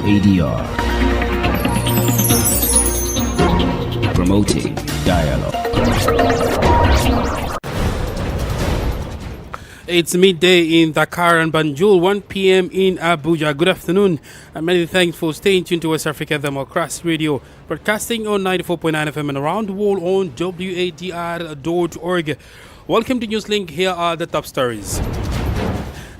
ADR. Promoting dialogue. It's midday in Dakar and Banjul, 1 p.m. in Abuja. Good afternoon, and many thanks for staying tuned to West Africa Democracy Radio, broadcasting on 94.9 FM and around the world on wadr.org. Welcome to Newslink. Here are the top stories.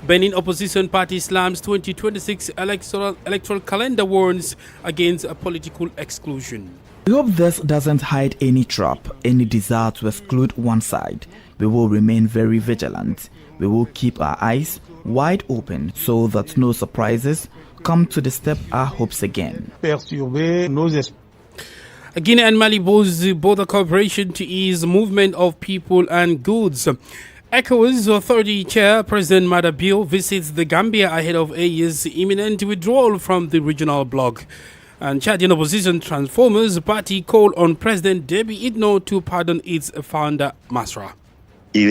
Benin opposition party slams 2026 electoral calendar, warns against a political exclusion. We hope this doesn't hide any trap, any desire to exclude one side. We will remain very vigilant. We will keep our eyes wide open so that no surprises come to disturb our hopes again. Guinea and Mali both border cooperation to ease movement of people and goods. ECOWAS Authority Chair President Madabio visits the Gambia ahead of AU's imminent withdrawal from the regional bloc. And Chadian opposition Transformers Party called on President Déby Itno to pardon its founder Masra. It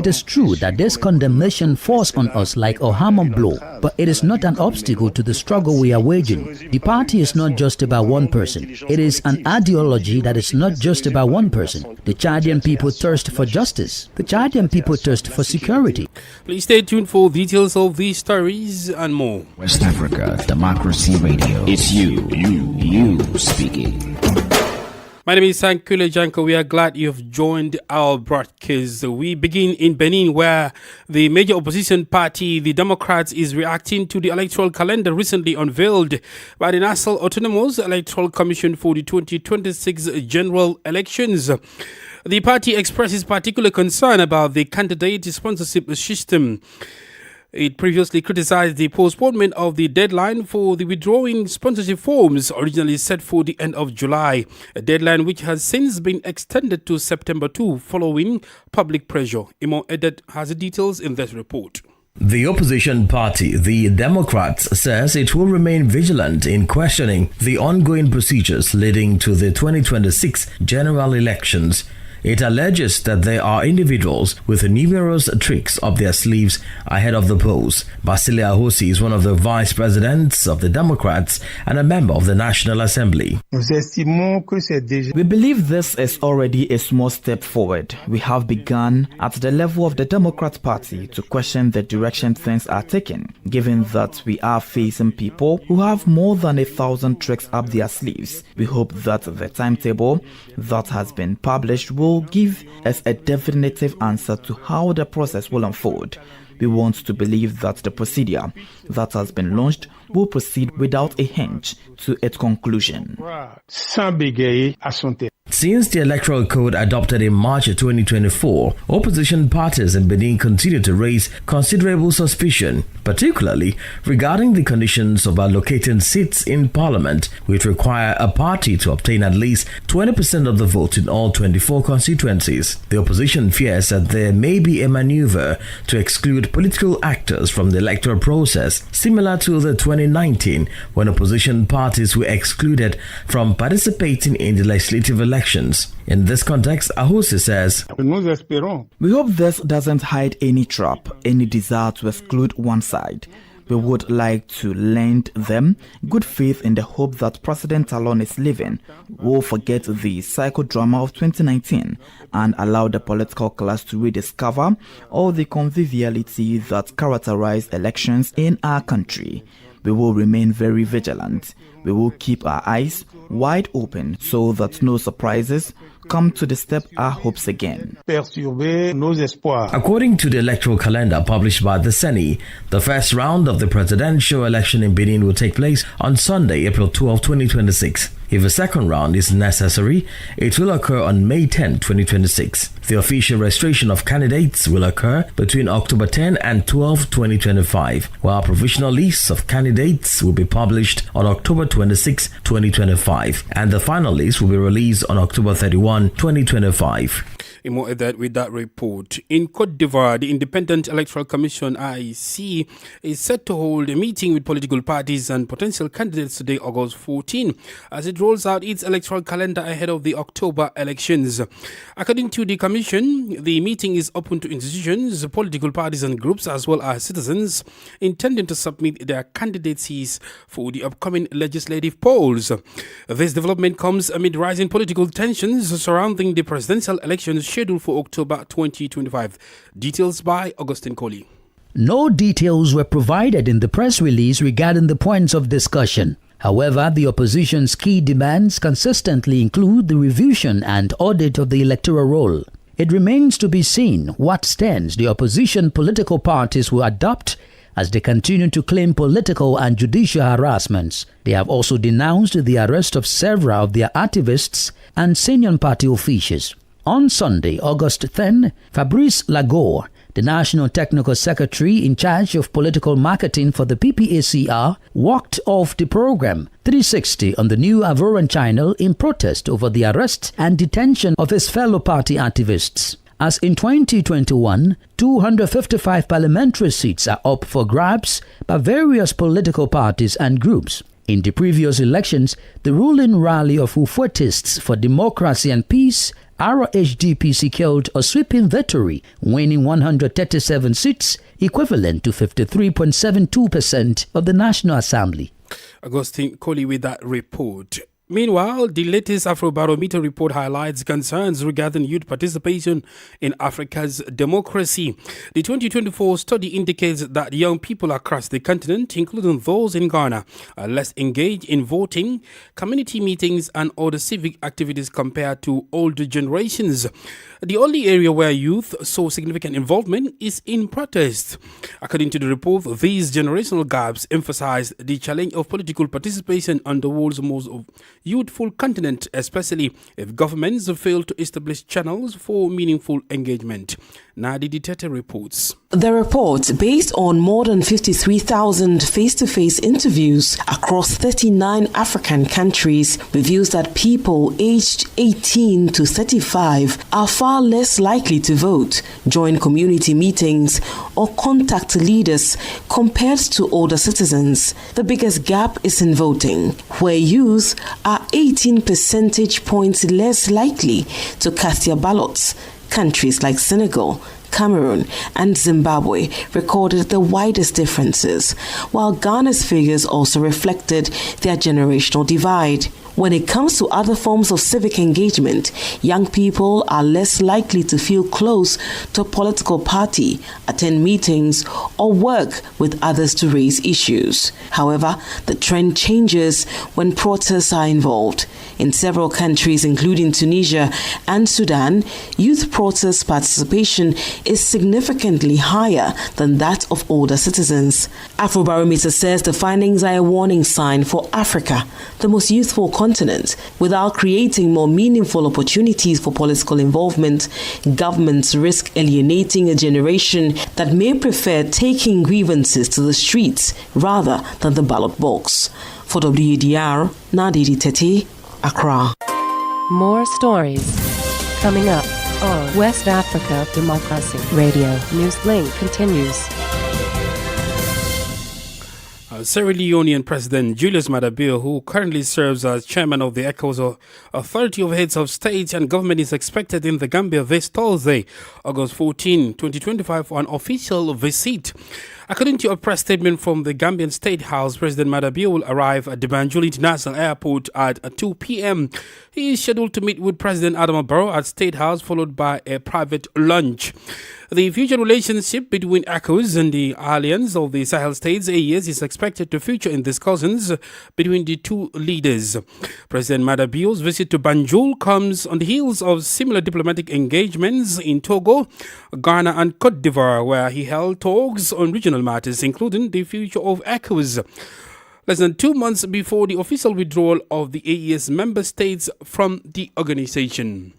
is true that this condemnation falls on us like a hammer blow, but it is not an obstacle to the struggle we are waging. The party is not just about one person. It is an ideology that is not just about one person. The Chadian people thirst for justice. The Chadian people thirst for security. Please stay tuned for details of these stories and more. West Africa Democracy Radio. It's you speaking. My name is Sankule Janko. We are glad you've joined our broadcast. We begin in Benin, where the major opposition party, the Democrats, is reacting to the electoral calendar recently unveiled by the National Autonomous Electoral Commission for the 2026 general elections. The party expresses particular concern about the candidate sponsorship system. It previously criticized the postponement of the deadline for the withdrawing sponsorship forms, originally set for the end of July, a deadline which has since been extended to September 2 following public pressure. Imo Edet has the details in this report. The opposition party, the Democrats, says it will remain vigilant in questioning the ongoing procedures leading to the 2026 general elections. It alleges that there are individuals with numerous tricks up their sleeves ahead of the polls. Basile Ahosi is one of the vice presidents of the Democrats and a member of the National Assembly. We believe this is already a small step forward. We have begun at the level of the Democrat Party to question the direction things are taken, given that we are facing people who have more than 1,000 tricks up their sleeves. We hope that the timetable that has been published will give us a definitive answer to how the process will unfold. We want to believe that the procedure that has been launched will proceed without a hinge to its conclusion. Since the electoral code adopted in March 2024, opposition parties in Benin continue to raise considerable suspicion, particularly regarding the conditions of allocating seats in parliament, which require a party to obtain at least 20% of the vote in all 24 constituencies. The opposition fears that there may be a maneuver to exclude political actors from the electoral process, similar to the 2019 when opposition parties were excluded from participating in the legislative elections. In this context, Ahosi says, we hope this doesn't hide any trap, any desire to exclude one side. We would like to lend them good faith in the hope that President Talon is leaving will forget the psychodrama of 2019 and allow the political class to rediscover all the conviviality that characterized elections in our country. We will remain very vigilant. We will keep our eyes wide open so that no surprises come to disturb our hopes again. According to the electoral calendar published by the Seni, the first round of the presidential election in Benin will take place on Sunday, April 12, 2026. If a second round is necessary, it will occur on May 10, 2026. The official registration of candidates will occur between October 10 and 12, 2025, while provisional lists of candidates will be published on October 26, 2025, and the final list will be released on October 31, 2025. More that with that report. In Côte d'Ivoire, the Independent Electoral Commission (IEC) is set to hold a meeting with political parties and potential candidates today, August 14, as it rolls out its electoral calendar ahead of the October elections. According to the Commission, the meeting is open to institutions, political parties and groups, as well as citizens intending to submit their candidacies for the upcoming legislative polls. This development comes amid rising political tensions surrounding the presidential elections scheduled for October 2025. Details by Augustine Coley. No details were provided in the press release regarding the points of discussion. However, the opposition's key demands consistently include the revision and audit of the electoral roll. It remains to be seen what stance the opposition political parties will adopt as they continue to claim political and judicial harassments. They have also denounced the arrest of several of their activists and senior party officials. On Sunday, August 10, Fabrice Lagore, the National Technical Secretary in charge of political marketing for the PPACR, walked off the program 360 on the new Ivorian channel in protest over the arrest and detention of his fellow party activists. As in 2021, 255 parliamentary seats are up for grabs by various political parties and groups. In the previous elections, the ruling rally of Ufuetists for Democracy and Peace, RHDP, secured a sweeping victory, winning 137 seats, equivalent to 53.72% of the National Assembly. Augustine Coley with that report. Meanwhile, the latest Afrobarometer report highlights concerns regarding youth participation in Africa's democracy. The 2024 study indicates that young people across the continent, including those in Ghana, are less engaged in voting, community meetings and other civic activities compared to older generations. The only area where youth saw significant involvement is in protest. According to the report, these generational gaps emphasize the challenge of political participation on the world's most youthful continent, especially if governments fail to establish channels for meaningful engagement. Nadi Ditete reports. The report, based on more than 53,000 face-to-face interviews across 39 African countries, reveals that people aged 18 to 35 are far less likely to vote, join community meetings, or contact leaders compared to older citizens. The biggest gap is in voting, where youth are 18 percentage points less likely to cast their ballots. Countries like Senegal, Cameroon and Zimbabwe recorded the widest differences, while Ghana's figures also reflected their generational divide. When it comes to other forms of civic engagement, young people are less likely to feel close to a political party, attend meetings, or work with others to raise issues. However, the trend changes when protests are involved. In several countries, including Tunisia and Sudan, youth protest participation is significantly higher than that of older citizens. Afrobarometer says the findings are a warning sign for Africa, the most youthful continent. Without creating more meaningful opportunities for political involvement, governments risk alienating a generation that may prefer taking grievances to the streets rather than the ballot box. For WADR, Nadiri Tete, Accra. More stories coming up on West Africa Democracy Radio. Newslink continues. Sierra Leonean President Julius Maada Bio, who currently serves as chairman of the ECOWAS Authority of Heads of State and Government, is expected in the Gambia this Thursday, August 14, 2025, for an official visit. According to a press statement from the Gambian State House, President Maada Bio will arrive at the Banjul International Airport at 2 p.m. He is scheduled to meet with President Adama Barrow at State House, followed by a private lunch. The future relationship between ECOWAS and the Alliance of the Sahel States, AES, is expected to feature in discussions between the two leaders. President Maada Bio's visit to Banjul comes on the heels of similar diplomatic engagements in Togo, Ghana and Côte d'Ivoire, where he held talks on regional matters, including the future of ECOWAS. Less than 2 months before the official withdrawal of the AES member states from the organization.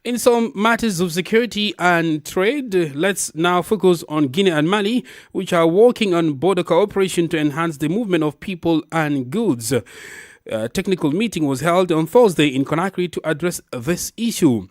In some matters of security and trade, let's now focus on Guinea and Mali, which are working on border cooperation to enhance the movement of people and goods. A technical meeting was held on Thursday in Conakry to address this issue.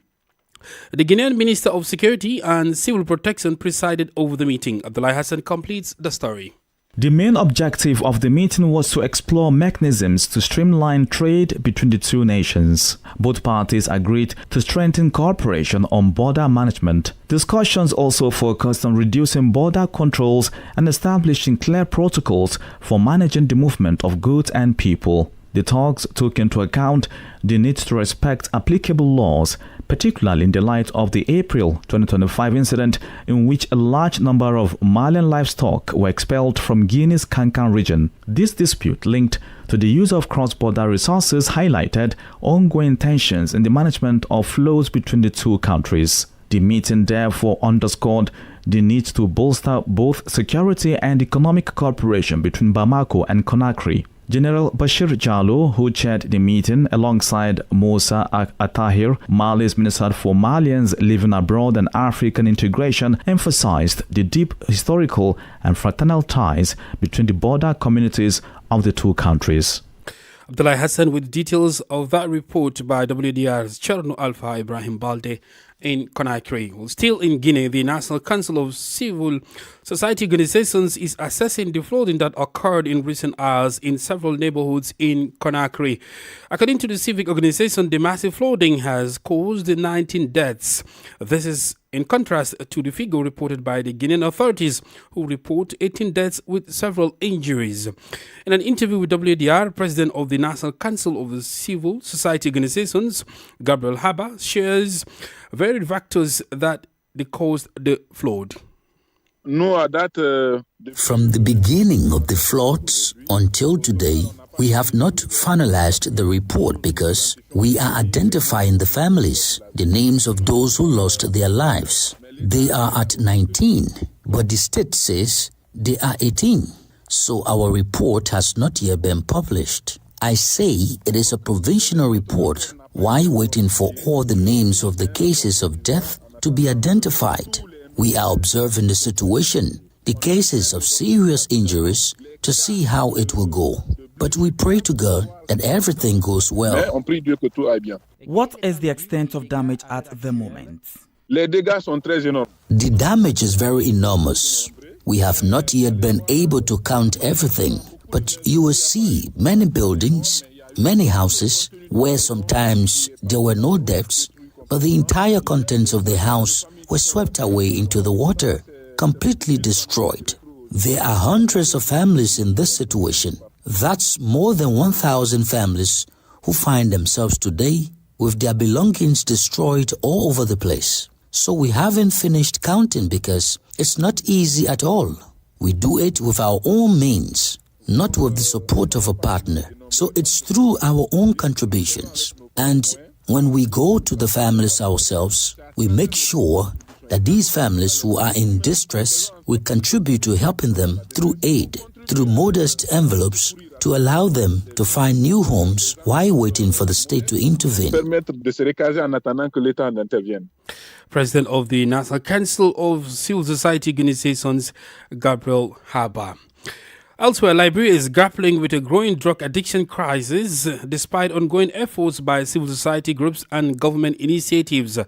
The Guinean Minister of Security and Civil Protection presided over the meeting. Abdullah Hassan completes the story. The main objective of the meeting was to explore mechanisms to streamline trade between the two nations. Both parties agreed to strengthen cooperation on border management. Discussions also focused on reducing border controls and establishing clear protocols for managing the movement of goods and people. The talks took into account the need to respect applicable laws, particularly in the light of the April 2025 incident in which a large number of Malian livestock were expelled from Guinea's Kankan region. This dispute, linked to the use of cross-border resources, highlighted ongoing tensions in the management of flows between the two countries. The meeting therefore underscored the need to bolster both security and economic cooperation between Bamako and Conakry. General Bashir Jallow, who chaired the meeting alongside Moussa Attahir, Mali's Minister for Malians living abroad and African integration, emphasized the deep historical and fraternal ties between the border communities of the two countries. Abdullah Hassan with details of that report by WDR's Cherno Alpha Ibrahim Balde in Conakry. Well, still in Guinea, the National Council of Civil Society Organizations is assessing the flooding that occurred in recent hours in several neighborhoods in Conakry. According to the civic organization, the massive flooding has caused 19 deaths. This is in contrast to the figure reported by the Guinean authorities, who report 18 deaths with several injuries. In an interview with WDR, President of the National Council of the Civil Society Organizations, Gabriel Haba, shares varied factors that caused the flood. From the beginning of the floods until today, we have not finalized the report because we are identifying the families, the names of those who lost their lives. They are at 19, but the state says they are 18. So our report has not yet been published. I say it is a provisional report. Why waiting for all the names of the cases of death to be identified? We are observing the situation, the cases of serious injuries, to see how it will go. But we pray to God that everything goes well. What is the extent of damage at the moment? The damage is very enormous. We have not yet been able to count everything, but you will see many buildings, many houses where sometimes there were no depths, but the entire contents of the house were swept away into the water, completely destroyed. There are hundreds of families in this situation. That's more than 1,000 families who find themselves today with their belongings destroyed all over the place. So we haven't finished counting because it's not easy at all. We do it with our own means, not with the support of a partner. So it's through our own contributions. And when we go to the families ourselves, we make sure that these families who are in distress, we contribute to helping them through aid, through modest envelopes, to allow them to find new homes while waiting for the state to intervene. President of the National Council of Civil Society Organizations, Gabriel Haba. Elsewhere, Liberia is grappling with a growing drug addiction crisis despite ongoing efforts by civil society groups and government initiatives.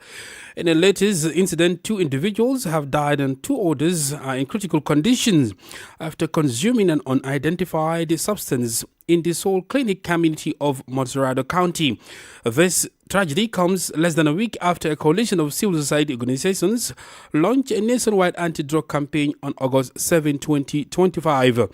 In the latest incident, 2 individuals have died and 2 others are in critical conditions after consuming an unidentified substance in the Soul Clinic community of Montserrado County. This tragedy comes less than a week after a coalition of civil society organizations launched a nationwide anti-drug campaign on August 7, 2025.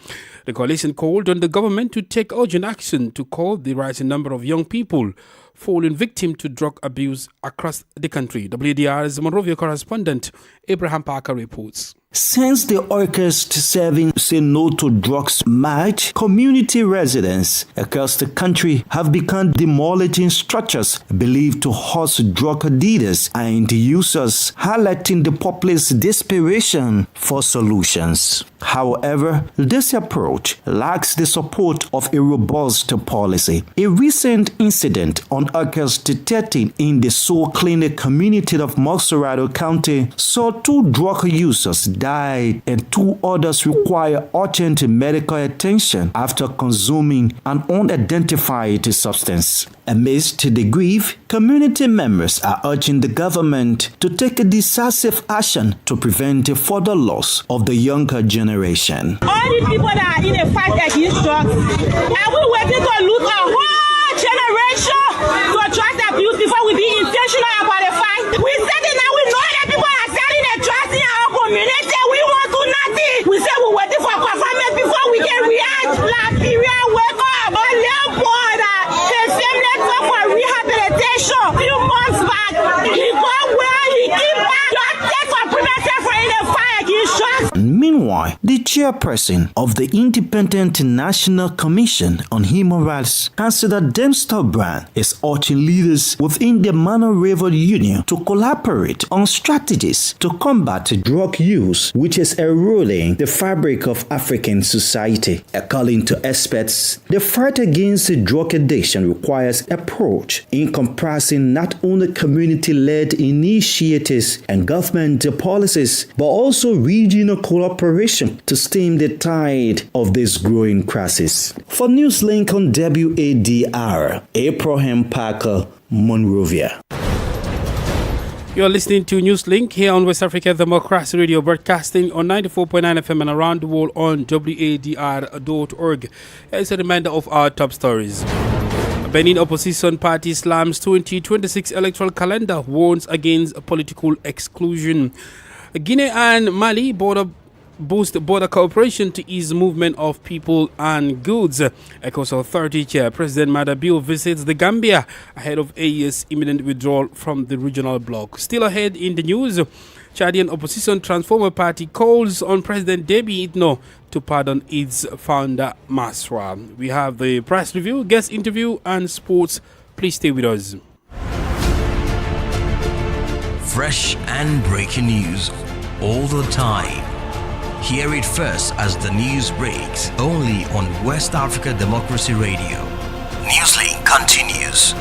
The coalition called on the government to take urgent action to curb the rising number of young people falling victim to drug abuse across the country. WDR's Monrovia correspondent Abraham Parker reports. Since the August 7 Say No to Drugs march, community residents across the country have begun demolishing structures believed to host drug dealers and users, highlighting the populace's desperation for solutions. However, this approach lacks the support of a robust policy. A recent incident on August 13 in the Soul Clinic community of Montserrado County saw 2 drug users died and 2 others require urgent medical attention after consuming an unidentified substance. Amidst the grief, community members are urging the government to take a decisive action to prevent a further loss of the younger generation. All these people that are in a fight against drugs, are we waiting to lose a whole generation to drug abuse before we be intentional about the fight? We said it now, we know that people are selling the drugs in our community. We won't do nothing. We say we're waiting for performance before we can react. Liberia, wake up. A little boy that his family took for rehabilitation a few months back. He got well, he came back. Just take for prevention for any fight against drugs. Meanwhile, the chairperson of the Independent National Commission on Human Rights, Councillor Dempster Brand, is urging leaders within the Mano River Union to collaborate on strategies to combat drug use, which is eroding the fabric of African society. According to experts, the fight against drug addiction requires an approach encompassing not only community-led initiatives and government policies, but also regional cooperation to stem the tide of this growing crisis. For Newslink on WADR, Abraham Parker, Monrovia. You're listening to Newslink here on West Africa Democracy Radio, broadcasting on 94.9 FM and around the world on wadr.org. Here's a reminder of our top stories. Benin opposition party slams 2026 electoral calendar, warns against political exclusion. Guinea and Mali boost border cooperation to ease movement of people and goods. ECOWAS Authority Chair President Madabiu visits the Gambia ahead of AE's imminent withdrawal from the regional bloc. Still ahead in the news, Chadian opposition Transformer Party calls on President Déby Itno to pardon its founder Masra. We have the press review, guest interview and sports. Please stay with us. Fresh and breaking news all the time. Hear it first as the news breaks, only on West Africa Democracy Radio. Newslink continues.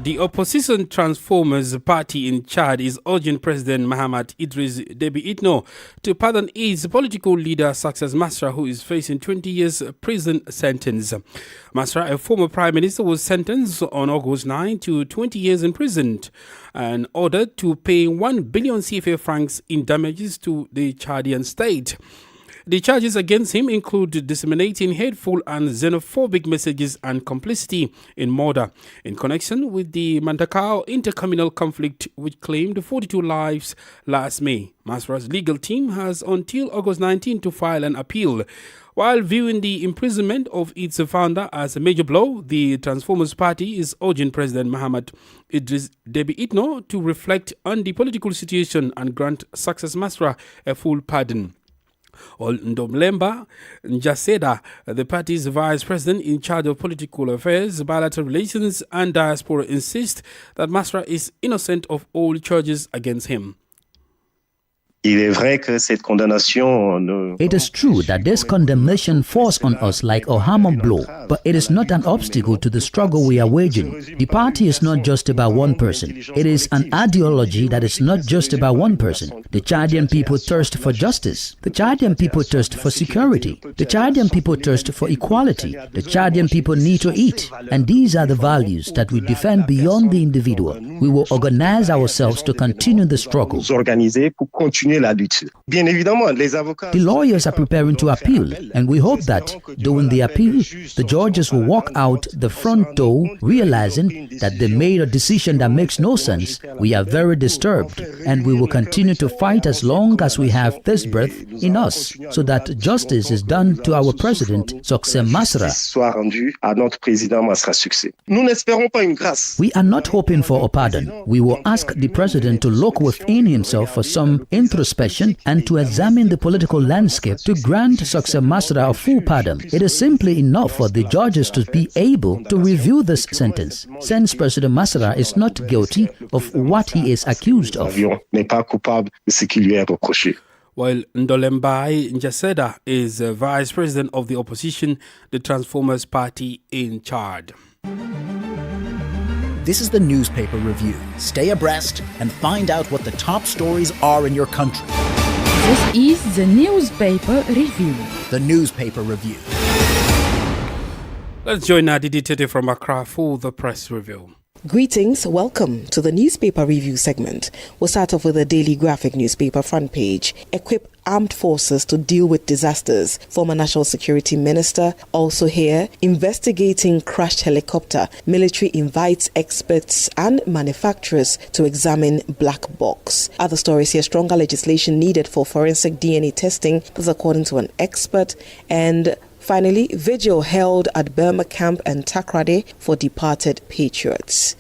The opposition Transformers Party in Chad is urging President Mahamat Idris Déby Itno to pardon its political leader Success Masra, who is facing 20 years prison sentence. Masra, a former prime minister, was sentenced on August 9 to 20 years in prison and ordered to pay 1 billion CFA francs in damages to the Chadian state. The charges against him include disseminating hateful and xenophobic messages and complicity in murder in connection with the Dakar intercommunal conflict, which claimed 42 lives last May. Masra's legal team has until August 19 to file an appeal. While viewing the imprisonment of its founder as a major blow, the Transformers Party is urging President Mahamat Idris Déby Itno to reflect on the political situation and grant Success Masra a full pardon. Ndomlemba Njaseda, the party's vice president in charge of political affairs, bilateral relations and diaspora, insists that Masra is innocent of all charges against him. It is true that this condemnation falls on us like a hammer blow, but it is not an obstacle to the struggle we are waging. The party is not just about one person. It is an ideology that is not just about one person. The Chadian people thirst for justice. The Chadian people thirst for security. The Chadian people thirst for equality. The Chadian people need to eat. And these are the values that we defend beyond the individual. We will organize ourselves to continue the struggle. The lawyers are preparing to appeal, and we hope that during the appeal, the judges will walk out the front door realizing that they made a decision that makes no sense. We are very disturbed, and we will continue to fight as long as we have this breath in us, so that justice is done to our president, Success Masra. We are not hoping for a pardon. We will ask the president to look within himself for some introspection and to examine the political landscape to grant Success Masra a full pardon. It is simply enough for the judges to be able to review this sentence, since President Masra is not guilty of what he is accused of. While Ndolembai Njaseda is vice president of the opposition, the Transformers Party in Chad. This is the Newspaper Review. Stay abreast and find out what the top stories are in your country. This is the Newspaper Review. The Newspaper Review. Let's join Nadidi Tete from Accra for the press review. Greetings, welcome to the Newspaper Review segment. We'll start off with the Daily Graphic newspaper front page. Equip armed forces to deal with disasters. Former National Security Minister. Also here, investigating crashed helicopter. Military invites experts and manufacturers to examine black box. Other stories here, stronger legislation needed for forensic DNA testing. This is according to an expert. And finally, vigil held at Burma Camp and Takrade for departed patriots.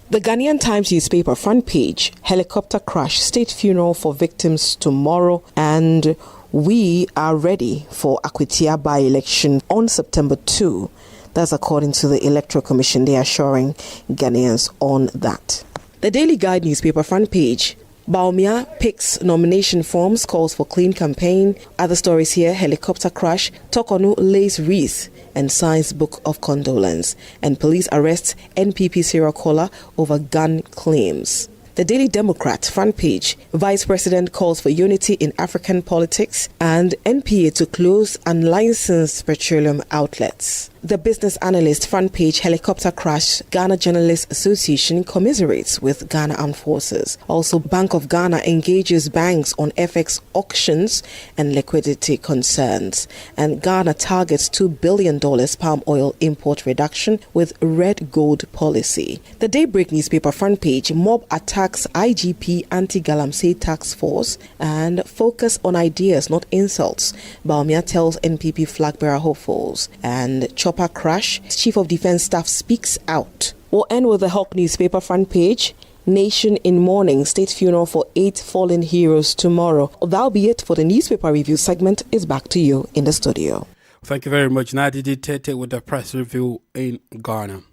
The Ghanaian Times newspaper front page, helicopter crash, state funeral for victims tomorrow, and we are ready for Akwitia by-election on September 2. That's according to the Electoral Commission. They are assuring Ghanaians on that. The Daily Guide newspaper front page, Baumia picks nomination forms, calls for clean campaign. Other stories here, helicopter crash, Tokonu lays wreath and signs book of condolence. And police arrests NPP serial caller over gun claims. The Daily Democrat front page, Vice President calls for unity in African politics and NPA to close unlicensed petroleum outlets. The Business Analyst front page, helicopter crash, Ghana Journalists Association commiserates with Ghana Armed Forces. Also, Bank of Ghana engages banks on FX auctions and liquidity concerns. And Ghana targets $2 billion palm oil import reduction with red gold policy. The Daybreak newspaper front page, mob attacks IGP anti-Galamsey task force and focus on ideas, not insults. Baumia tells NPP flag bearer hopefuls. And chopper crash, Chief of Defense Staff speaks out. We'll end with the Hawk newspaper front page. Nation in mourning, state funeral for 8 fallen heroes tomorrow. That'll be it for the Newspaper Review segment. Is back to you in the studio. Thank you very much, Nadidi Tete, with the press review in Ghana.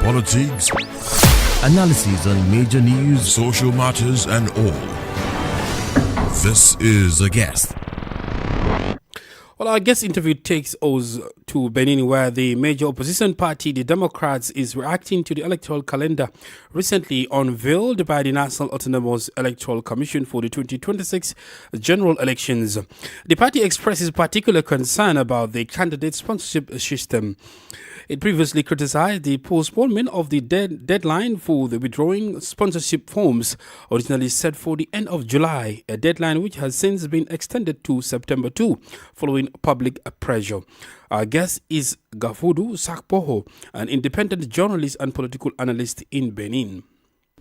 Politics, analysis on major news, social matters, and all. This is A Guest. Well, our guest interview takes us to Benin, where the major opposition party, the Democrats, is reacting to the electoral calendar recently unveiled by the National Autonomous Electoral Commission for the 2026 general elections. The party expresses particular concern about the candidate sponsorship system. It previously criticized the postponement of the deadline for the withdrawing sponsorship forms, originally set for the end of July, a deadline which has since been extended to September 2, following public pressure. Our guest is Gafudu Sakpoho, an independent journalist and political analyst in Benin.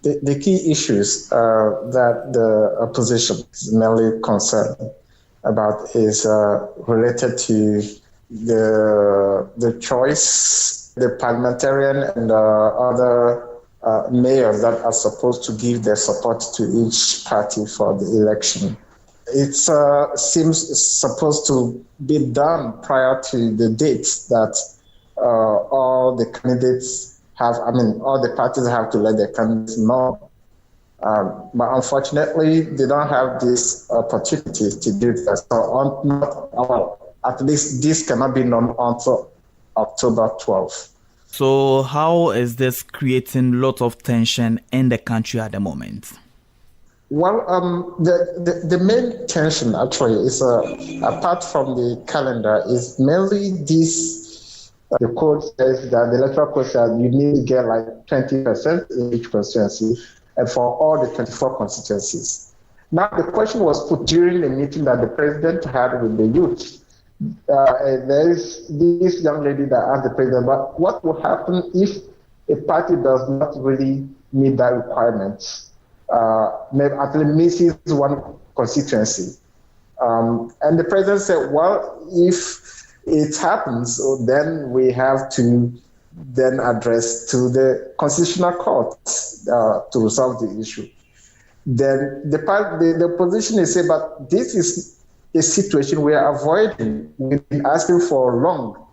The key issues that the opposition is mainly concerned about is related to the choice, the parliamentarian and other mayors that are supposed to give their support to each party for the election. It seems supposed to be done prior to the dates that all the candidates have, all the parties have to let their candidates know. But unfortunately, they don't have this opportunity to do that. So at least this cannot be known until October 12th. So how is this creating a lot of tension in the country at the moment? Well, the main tension actually is, apart from the calendar, is mainly this. The code says that the electoral code says you need to get like 20% in each constituency, and for all the 24 constituencies. Now, the question was put during the meeting that the president had with the youth. There is this young lady that asked the president, but what will happen if a party does not really meet that requirement? Maybe at least misses one constituency. And the president said, well, if it happens, then we have to then address to the Constitutional Court to resolve the issue. Then the opposition is saying, but this is a situation we are avoiding. We've been asking for long.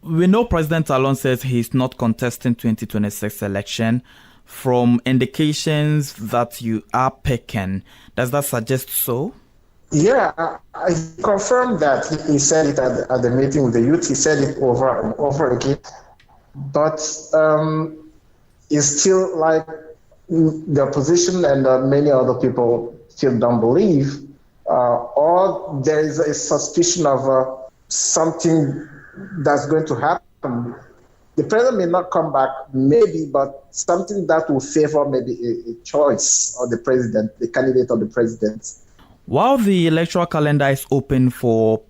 We know President Talon says he's not contesting 2026 election. From indications that you are picking, does that suggest so? Yeah, I confirmed that. He said it at the meeting with the youth. He said it over and over again. but it's still like the opposition and many other people still don't believe, or there is a suspicion of something that's going to happen. The president may not come back, maybe, but something that will favor maybe a choice of the president, the candidate of the president. While the electoral calendar is open for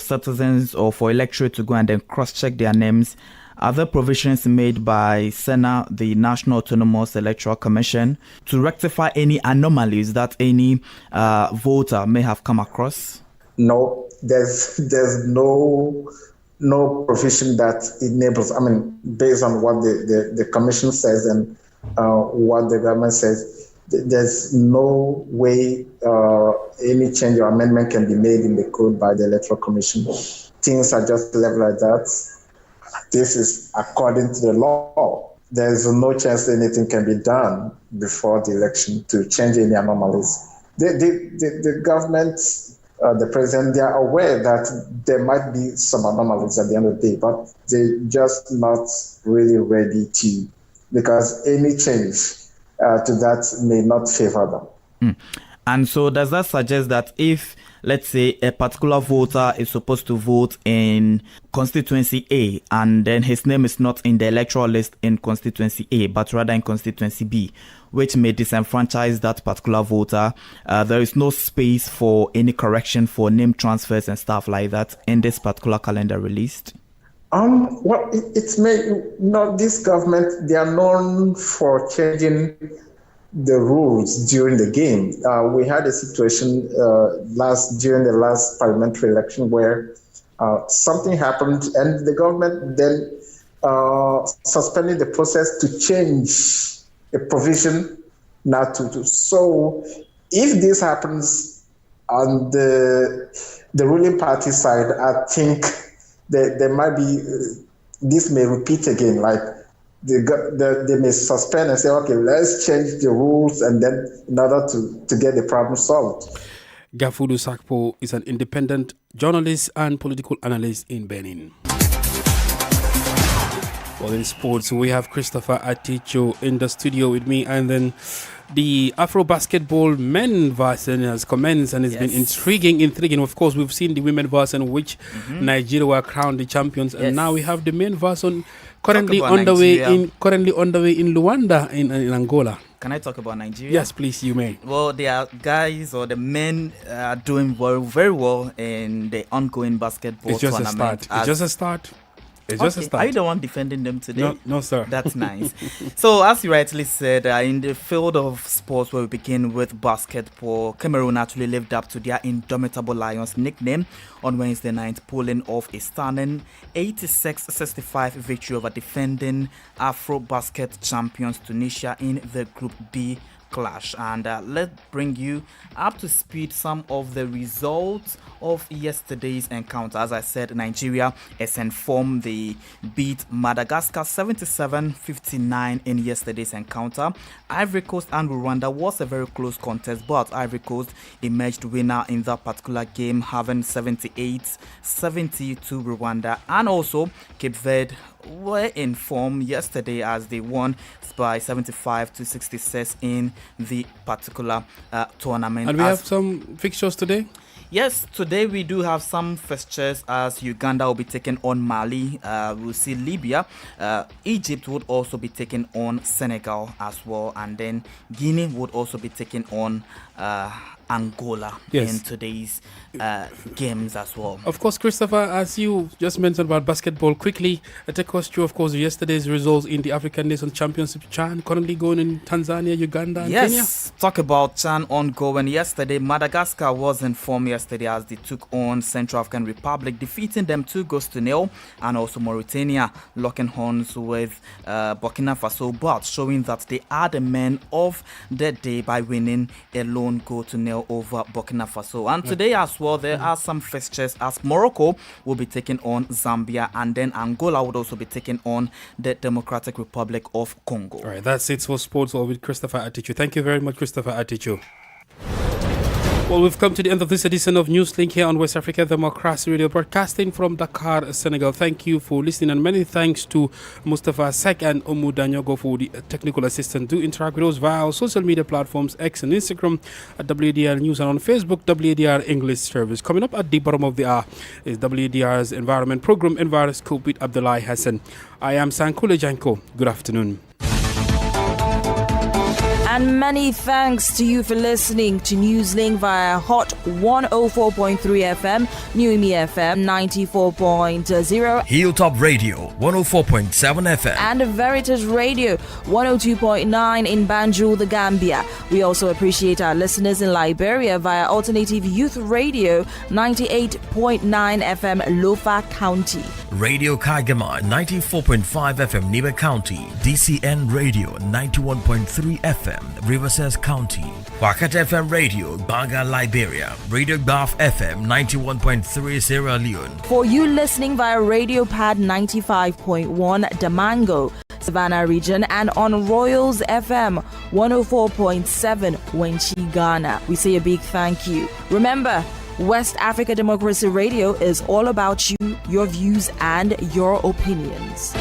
citizens or for electorate to go and then cross-check their names, are there provisions made by SENA, the National Autonomous Electoral Commission, to rectify any anomalies that any voter may have come across? No, there's no provision that enables, based on what the commission says and what the government says, there's no way any change or amendment can be made in the code by the Electoral Commission. Things are just left like that. This is according to the law. There's no chance anything can be done before the election to change any anomalies. The government, the president, they are aware that there might be some anomalies at the end of the day, but they're just not really ready to, because any change to that may not favor them. And so does that suggest that if, let's say, a particular voter is supposed to vote in constituency A and then his name is not in the electoral list in constituency A but rather in constituency B, which may disenfranchise that particular voter, there is no space for any correction for name transfers and stuff like that in this particular calendar released? Well, it's not this government. They are known for changing the rules during the game. We had a situation during the last parliamentary election where something happened, and the government then suspended the process to change a provision not to. So, if this happens on the ruling party side, I think there might be, this may repeat again, like they may suspend and say, okay, let's change the rules and then in order to get the problem solved. Gafudu Sakpo is an independent journalist and political analyst in Benin. Well, in sports, we have Christopher Aticho in the studio with me, and then the Afro basketball men version has commenced and it's been intriguing. Of course, we've seen the women version, which Nigeria were crowned the champions, and now we have the men version currently underway in Luanda in Angola. Can I talk about Nigeria? Yes, please, you may. Well, the guys or the men are doing very well in the ongoing basketball tournament. It's just a start. It's just a start. Are you the one defending them today? No, sir. That's nice. So, as you rightly said, in the field of sports, where we begin with basketball, Cameroon actually lived up to their indomitable Lions nickname on Wednesday night, pulling off a stunning 86-65 victory over defending Afro basket champions Tunisia in the Group B clash. And let's bring you up to speed some of the results of yesterday's encounter. As I said, Nigeria is in form. They beat Madagascar 77-59 in yesterday's encounter. Ivory Coast and Rwanda was a very close contest, but Ivory Coast emerged winner in that particular game, having 78-70 to Rwanda. And also Cape Verde were in form yesterday as they won by 75-66 in the particular tournament. And we have some fixtures today? Yes, today we do have some fixtures as Uganda will be taking on Mali. We'll see Libya. Egypt would also be taking on Senegal as well. And then Guinea would also be taking on Angola in today's games as well. Of course, Christopher, as you just mentioned about basketball, quickly take us through, of course, yesterday's results in the African Nations Championship. Chan currently going in Tanzania, Uganda, and Kenya. Yes, talk about Chan ongoing. Yesterday, Madagascar was in form yesterday as they took on Central African Republic, defeating them 2-0, and also Mauritania locking horns with Burkina Faso, but showing that they are the men of the day by winning a lone 2-0 over Burkina Faso. And today as well, there are some fixtures as Morocco will be taking on Zambia, and then Angola would also be taking on the Democratic Republic of Congo. All right, that's it for Sports All with Christopher Atichu. Thank you very much, Christopher Atichu. Well, we've come to the end of this edition of Newslink here on West Africa Democracy Radio, broadcasting from Dakar, Senegal. Thank you for listening, and many thanks to Mustafa Sek and Omu Danyogo for the technical assistance. Do interact with us via our social media platforms, X and Instagram at WADR News, and on Facebook, WADR English Service. Coming up at the bottom of the hour is WADR's Environment Program, Enviroscope with Abdullah Hassan. I am Sankule Janko. Good afternoon. And many thanks to you for listening to Newslink via Hot 104.3 FM, Newmi FM 94.0, Hilltop Radio 104.7 FM, and Veritas Radio 102.9 in Banjul, the Gambia. We also appreciate our listeners in Liberia via Alternative Youth Radio 98.9 FM, Lofa County, Radio Kagama 94.5 FM, Niba County, DCN Radio 91.3 FM, Riverside County, Wakat FM Radio, Banga, Liberia, Radio Baf FM 91.3 Sierra Leone. For you listening via Radio Pad 95.1 Damango, Savannah region, and on Royals FM 104.7 Wenchi, Ghana, we say a big thank you. Remember, West Africa Democracy Radio is all about you, your views, and your opinions.